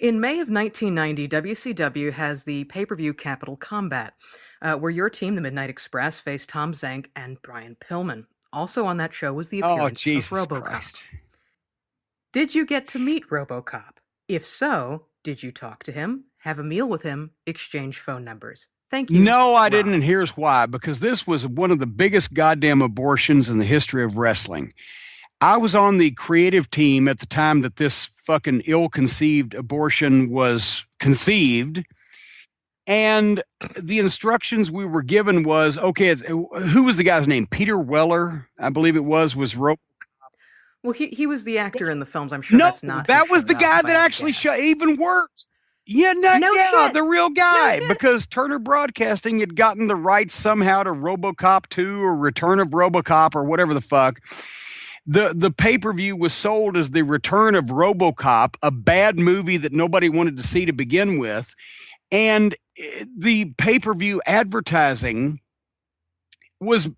In May of 1990, WCW has the pay-per-view Capital Combat, where your team, the Midnight Express, faced Tom Zenk and Brian Pillman. Also on that show was the Oh, appearance of Jesus Robocop. Christ. Did you get to meet Robocop? If so, did you talk to him, have a meal with him, exchange phone numbers? Thank you. No, I Rob. didn't, and here's why. Because this was one of the biggest goddamn abortions in the history of wrestling. I was on the creative team at the time that this fucking ill-conceived abortion was conceived. And the instructions we were given was, okay, who was the guy's name? Peter Weller, I believe it was Robocop. Well, he was the actor in the films. I'm sure No, that's not. that was the guy that actually showed. Even worse. Yeah, shit. The real guy. No because Turner Broadcasting had gotten the rights somehow to Robocop 2 or Return of Robocop or whatever the fuck. The pay-per-view was sold as the Return of Robocop, a bad movie that nobody wanted to see to begin with. And the pay-per-view advertising was,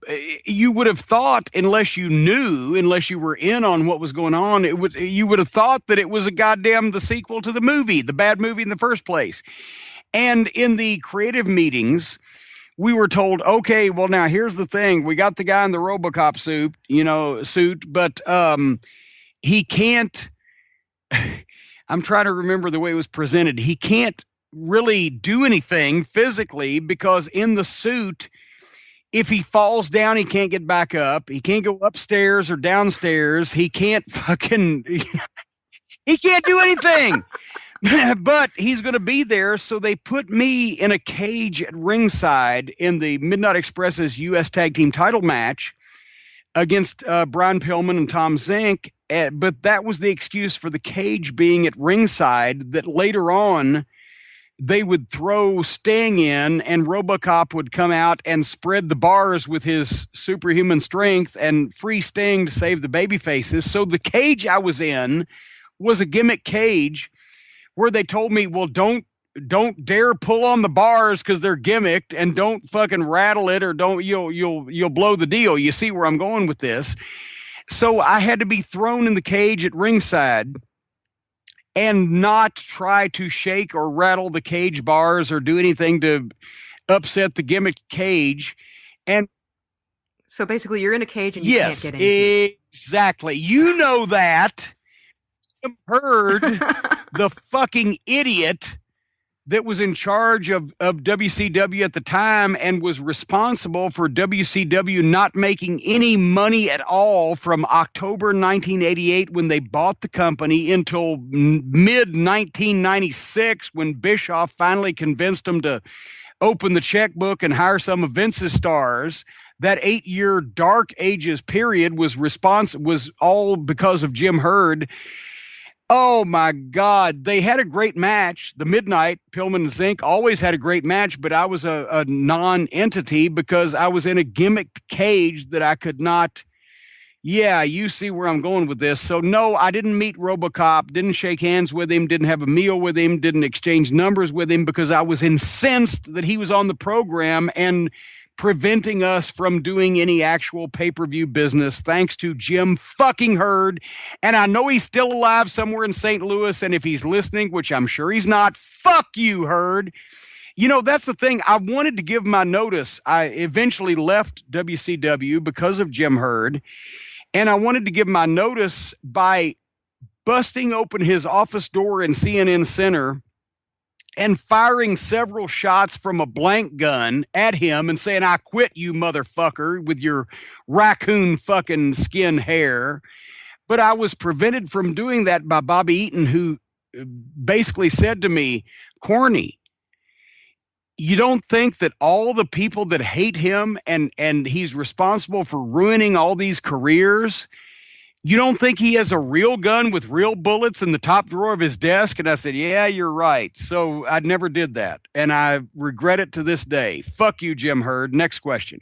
you would have thought, unless you were in on what was going on, you would have thought that it was the sequel to the movie, the bad movie in the first place. And in the creative meetings, we were told, okay, well, now here's the thing. We got the guy in the Robocop suit, but he can't, I'm trying to remember the way it was presented. He can't really do anything physically because in the suit, if he falls down, he can't get back up. He can't go upstairs or downstairs. He can't he can't do anything. But he's going to be there. So they put me in a cage at ringside in the Midnight Express's U.S. Tag Team title match against Brian Pillman and Tom Zenk. But that was the excuse for the cage being at ringside, that later on they would throw Sting in and Robocop would come out and spread the bars with his superhuman strength and free Sting to save the baby faces. So the cage I was in was a gimmick cage where they told me, well, don't dare pull on the bars because they're gimmicked, and don't fucking rattle it or you'll blow the deal. You see where I'm going with this? So I had to be thrown in the cage at ringside and not try to shake or rattle the cage bars or do anything to upset the gimmick cage. And so basically you're in a cage and you can't get anything. Yes, exactly. You know that. Jim Herd, the fucking idiot that was in charge of WCW at the time and was responsible for WCW not making any money at all from October 1988 when they bought the company until mid 1996 when Bischoff finally convinced them to open the checkbook and hire some of Vince's stars. That 8-year dark ages period was all because of Jim Herd. Oh my God. They had a great match. The Midnight, Pillman and Zenk always had a great match, but I was a non-entity because I was in a gimmick cage that I could not. Yeah, you see where I'm going with this. So no, I didn't meet Robocop, didn't shake hands with him, didn't have a meal with him, didn't exchange numbers with him because I was incensed that he was on the program and preventing us from doing any actual pay-per-view business, thanks to Jim fucking Herd. And I know he's still alive somewhere in St. Louis, and if he's listening, which I'm sure he's not, fuck you, Herd. You know, that's the thing. I wanted to give my notice. I eventually left WCW because of Jim Herd, and I wanted to give my notice by busting open his office door in CNN Center and firing several shots from a blank gun at him and saying, I quit, you motherfucker, with your raccoon fucking skin hair. But I was prevented from doing that by Bobby Eaton, who basically said to me, Corny, you don't think that all the people that hate him and he's responsible for ruining all these careers, you don't think he has a real gun with real bullets in the top drawer of his desk? And I said, yeah, you're right. So I never did that. And I regret it to this day. Fuck you, Jim Herd. Next question.